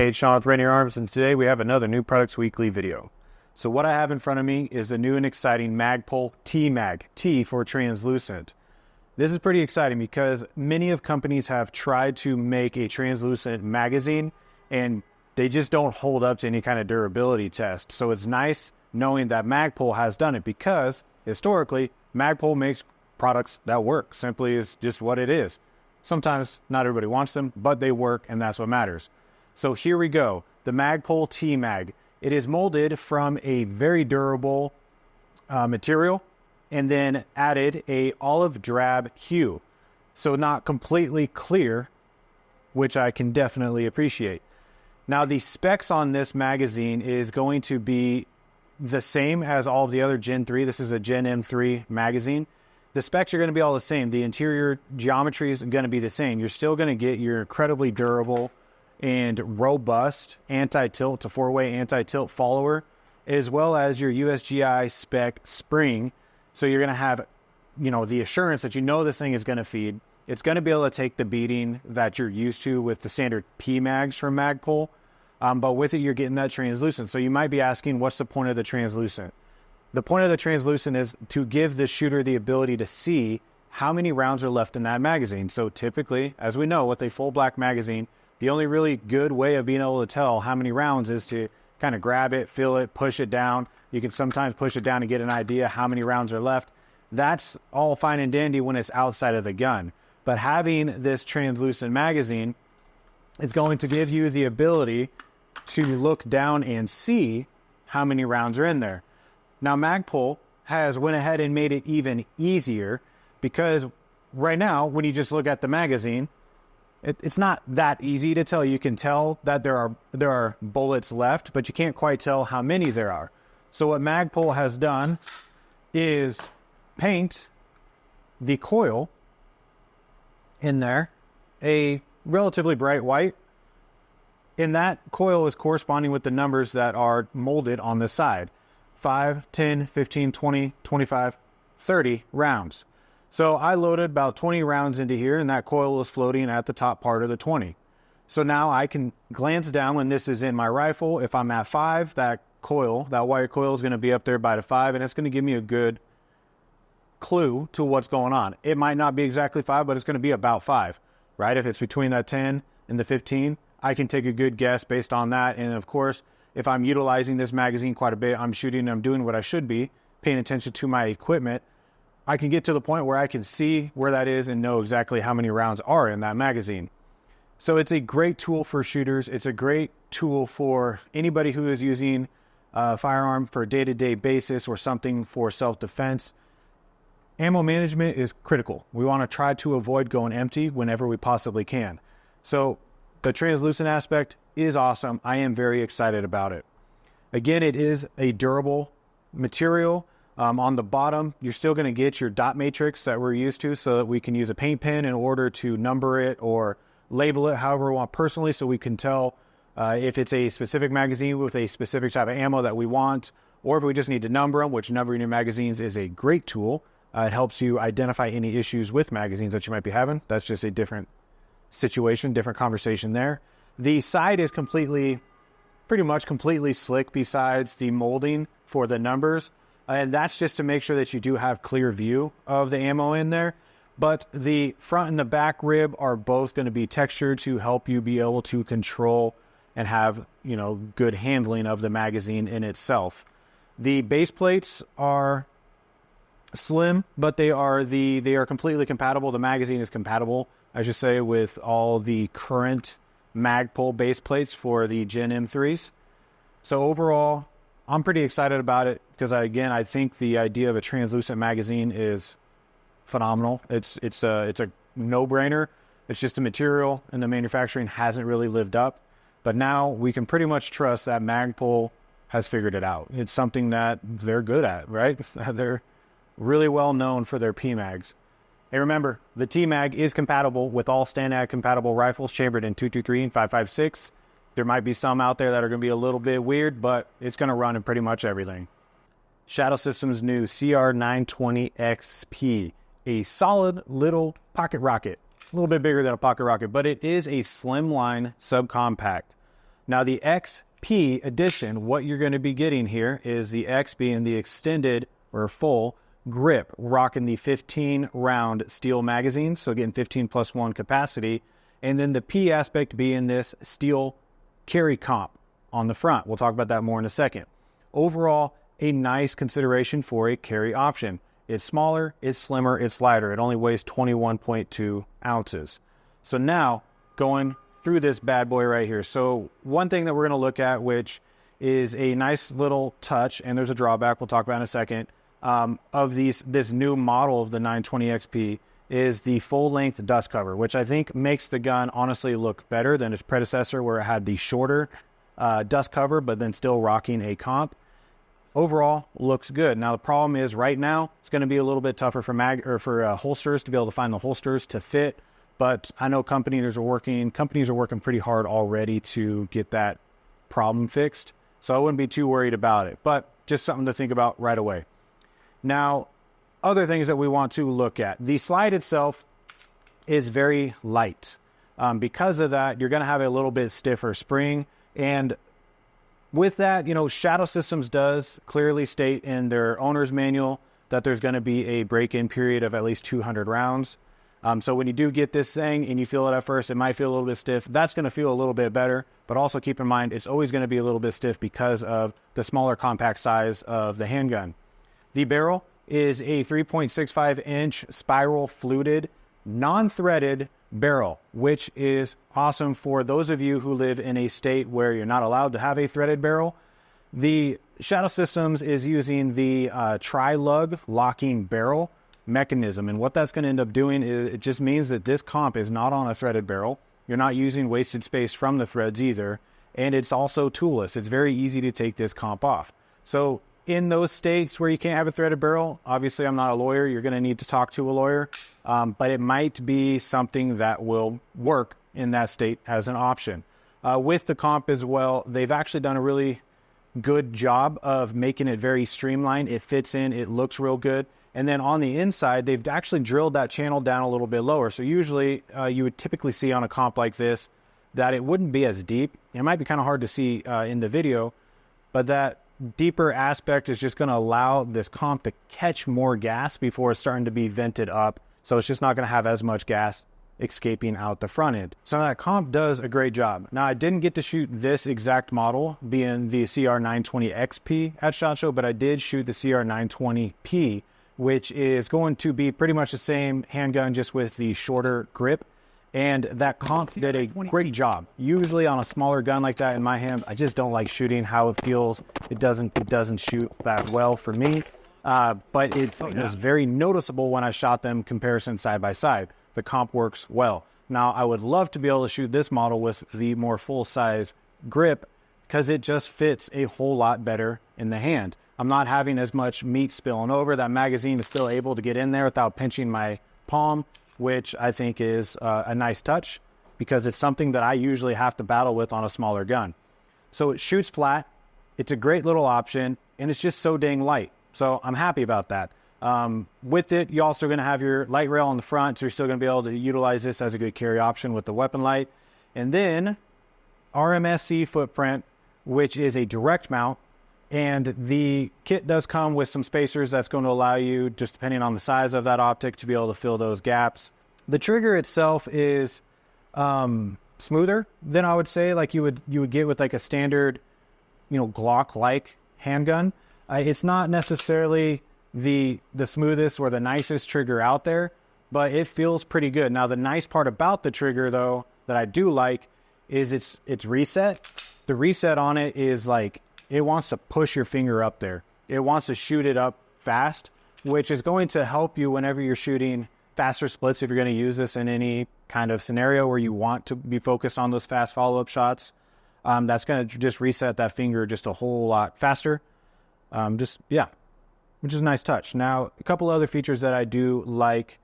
Hey, it's Sean with Rainier Arms, and today we have another New Products Weekly video. So what I have in front of me is a new and exciting Magpul TMAG, T for translucent. This is pretty exciting because many of companies have tried to make a translucent magazine and they just don't hold up to any kind of durability test. So it's nice knowing that Magpul has done it because historically Magpul makes products that work. Simply is just what it is. Sometimes not everybody wants them, but they work and that's what matters. So here we go, the Magpul TMAG. It is molded from a very durable material and then added a olive drab hue. So not completely clear, which I can definitely appreciate. Now the specs on this magazine is going to be the same as all of the other Gen 3. This is a Gen M3 magazine. The specs are going to be all the same. The interior geometry is going to be the same. You're still going to get your incredibly durable and robust anti-tilt to four-way anti-tilt follower, as well as your USGI spec spring. So you're going to have, the assurance that this thing is going to feed. It's going to be able to take the beating that you're used to with the standard PMAGs from Magpul, but with it, you're getting that translucent. So you might be asking, what's the point of the translucent? The point of the translucent is to give the shooter the ability to see how many rounds are left in that magazine. So typically, as we know, with a full black magazine, the only really good way of being able to tell how many rounds is to kind of grab it, feel it, push it down. You can sometimes push it down and get an idea how many rounds are left. That's all fine and dandy when it's outside of the gun. But having this translucent magazine is going to give you the ability to look down and see how many rounds are in there. Now Magpul has went ahead and made it even easier because right now, when you just look at the magazine, it's not that easy to tell. You can tell that there are bullets left, but you can't quite tell how many there are. So what Magpul has done is paint the coil in there a relatively bright white, and that coil is corresponding with the numbers that are molded on the side. 5, 10, 15, 20, 25, 30 rounds. So I loaded about 20 rounds into here, and that coil is floating at the top part of the 20. So now I can glance down when this is in my rifle. If I'm at 5, that wire coil is going to be up there by the 5, and it's going to give me a good clue to what's going on. It might not be exactly 5, but it's going to be about 5, right? If it's between that 10 and the 15, I can take a good guess based on that. And of course, if I'm utilizing this magazine quite a bit, I'm shooting, I'm doing what I should be, paying attention to my equipment, I can get to the point where I can see where that is and know exactly how many rounds are in that magazine. So it's a great tool for shooters. It's a great tool for anybody who is using a firearm for a day-to-day basis or something for self-defense. Ammo management is critical. We want to try to avoid going empty whenever we possibly can. So the translucent aspect is awesome. I am very excited about it. Again, it is a durable material. On the bottom, you're still going to get your dot matrix that we're used to so that we can use a paint pen in order to number it or label it however we want personally, so we can tell if it's a specific magazine with a specific type of ammo that we want, or if we just need to number them, which numbering your magazines is a great tool. It helps you identify any issues with magazines that you might be having. That's just a different situation, different conversation there. The side is pretty much completely slick besides the molding for the numbers. And that's just to make sure that you do have clear view of the ammo in there. But the front and the back rib are both going to be textured to help you be able to control and have, good handling of the magazine in itself. The base plates are slim, but they are completely compatible. The magazine is compatible, I should say, with all the current Magpul base plates for the Gen M3s. So overall, I'm pretty excited about it because I think the idea of a translucent magazine is phenomenal. It's a no-brainer. It's just a material, and the manufacturing hasn't really lived up. But now we can pretty much trust that Magpul has figured it out. It's something that they're good at, right? They're really well known for their PMAGs. Hey, remember, the TMAG is compatible with all STANAG-compatible rifles chambered in 223 and 5.56. There might be some out there that are going to be a little bit weird, but it's going to run in pretty much everything. Shadow Systems' new CR920XP, a solid little pocket rocket. A little bit bigger than a pocket rocket, but it is a slimline subcompact. Now the XP edition, what you're going to be getting here is the X being the extended or full grip, rocking the 15 round steel magazines, so getting 15+1 capacity, and then the P aspect being this steel carry comp on the front. We'll talk about that more in a second. Overall, a nice consideration for a carry option. It's smaller, it's slimmer, it's lighter. It only weighs 21.2 ounces. So now, going through this bad boy right here. So one thing that we're going to look at, which is a nice little touch, and there's a drawback we'll talk about in a second, of this new model of the 920XP is the full-length dust cover, which I think makes the gun honestly look better than its predecessor, where it had the shorter dust cover, but then still rocking a comp. Overall, looks good. Now the problem is right now it's going to be a little bit tougher for holsters to be able to find the holsters to fit. But I know companies are working pretty hard already to get that problem fixed. So I wouldn't be too worried about it. But just something to think about right away. Now, other things that we want to look at. The slide itself is very light. Because of that, you're going to have a little bit stiffer spring. And with that, Shadow Systems does clearly state in their owner's manual that there's going to be a break-in period of at least 200 rounds. So when you do get this thing and you feel it at first, it might feel a little bit stiff. That's going to feel a little bit better, but also keep in mind it's always going to be a little bit stiff because of the smaller compact size of the handgun. The barrel is a 3.65-inch spiral fluted, non-threaded barrel, which is awesome for those of you who live in a state where you're not allowed to have a threaded barrel. The Shadow Systems is using the tri-lug locking barrel mechanism, and what that's going to end up doing is it just means that this comp is not on a threaded barrel. You're not using wasted space from the threads either, and it's also toolless. It's very easy to take this comp off. So in those states where you can't have a threaded barrel, obviously I'm not a lawyer, you're going to need to talk to a lawyer, but it might be something that will work in that state as an option. With the comp as well, they've actually done a really good job of making it very streamlined. It fits in, it looks real good. And then on the inside, they've actually drilled that channel down a little bit lower. So usually you would typically see on a comp like this that it wouldn't be as deep. It might be kind of hard to see in the video, but that deeper aspect is just going to allow this comp to catch more gas before it's starting to be vented up. So it's just not going to have as much gas escaping out the front end. So that comp does a great job. Now, I didn't get to shoot this exact model, being the CR920XP at SHOT Show, but I did shoot the CR920P, which is going to be pretty much the same handgun, just with the shorter grip. And that comp did a great job. Usually on a smaller gun like that in my hand, I just don't like shooting how it feels. It doesn't shoot that well for me. But it was very noticeable when I shot them comparison side by side. The comp works well. Now, I would love to be able to shoot this model with the more full-size grip because it just fits a whole lot better in the hand. I'm not having as much meat spilling over. That magazine is still able to get in there without pinching my palm, which I think is a nice touch because it's something that I usually have to battle with on a smaller gun. So it shoots flat. It's a great little option, and it's just so dang light. So I'm happy about that. With it, you're also going to have your light rail on the front, so you're still going to be able to utilize this as a good carry option with the weapon light. And then RMSC footprint, which is a direct mount. And the kit does come with some spacers that's going to allow you, just depending on the size of that optic, to be able to fill those gaps. The trigger itself is smoother than I would say like you would get with like a standard, Glock-like handgun. It's not necessarily the smoothest or the nicest trigger out there, but it feels pretty good. Now, the nice part about the trigger, though, that I do like is it's reset. The reset on it is like, it wants to push your finger up there. It wants to shoot it up fast, which is going to help you whenever you're shooting faster splits. If you're going to use this in any kind of scenario where you want to be focused on those fast follow-up shots, that's going to just reset that finger just a whole lot faster. Which is a nice touch. Now, a couple other features that I do like.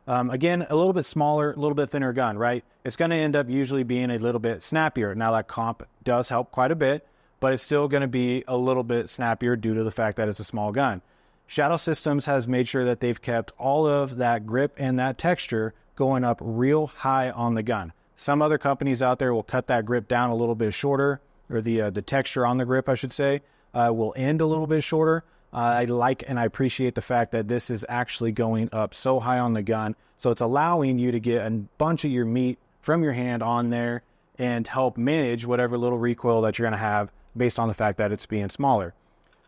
Again, a little bit smaller, a little bit thinner gun, right? It's going to end up usually being a little bit snappier. Now, that comp does help quite a bit, but it's still going to be a little bit snappier due to the fact that it's a small gun. Shadow Systems has made sure that they've kept all of that grip and that texture going up real high on the gun. Some other companies out there will cut that grip down a little bit shorter, or the texture on the grip, I should say, will end a little bit shorter. I like and I appreciate the fact that this is actually going up so high on the gun. So it's allowing you to get a bunch of your meat from your hand on there and help manage whatever little recoil that you're going to have based on the fact that it's being smaller.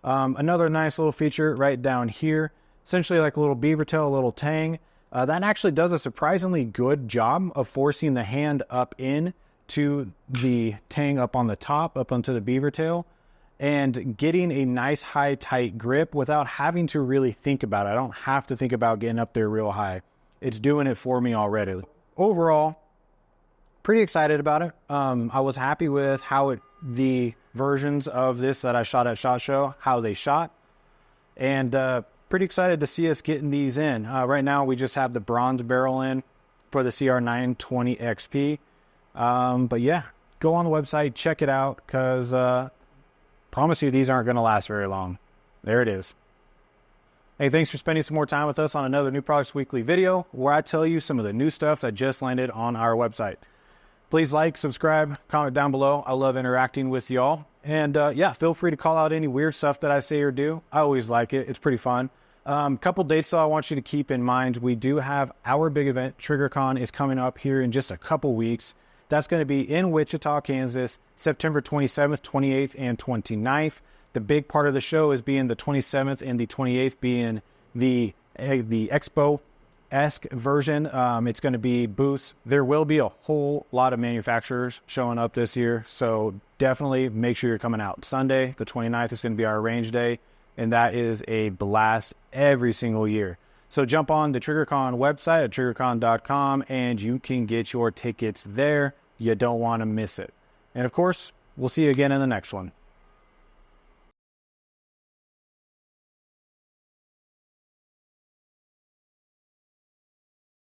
Another nice little feature right down here, essentially like a little beaver tail, a little tang. That actually does a surprisingly good job of forcing the hand up in to the tang up on the top, up onto the beaver tail, and getting a nice high tight grip without having to really think about it. I don't have to think about getting up there real high. It's doing it for me already. Overall, pretty excited about it. I was happy with how the versions of this that I shot at SHOT Show, how they shot, and pretty excited to see us getting these in. Right now we just have the bronze barrel in for the CR920XP. But yeah, go on the website, check it out, because promise you these aren't going to last very long. There it is. Hey, thanks for spending some more time with us on another New Products Weekly video where I tell you some of the new stuff that just landed on our website. Please like, subscribe, comment down below. I love interacting with y'all. And yeah, feel free to call out any weird stuff that I say or do. I always like it. It's pretty fun. Couple dates though I want you to keep in mind. We do have our big event. TriggerCon is coming up here in just a couple weeks. That's going to be in Wichita, Kansas, September 27th, 28th, and 29th. The big part of the show is being the 27th and the 28th being the Expo-esque version. It's going to be booths. There will be a whole lot of manufacturers showing up this year, so definitely make sure you're coming out. Sunday, the 29th, is going to be our range day, and that is a blast every single year. So jump on the TriggerCon website at triggercon.com, and you can get your tickets there. You don't want to miss it. And of course, we'll see you again in the next one.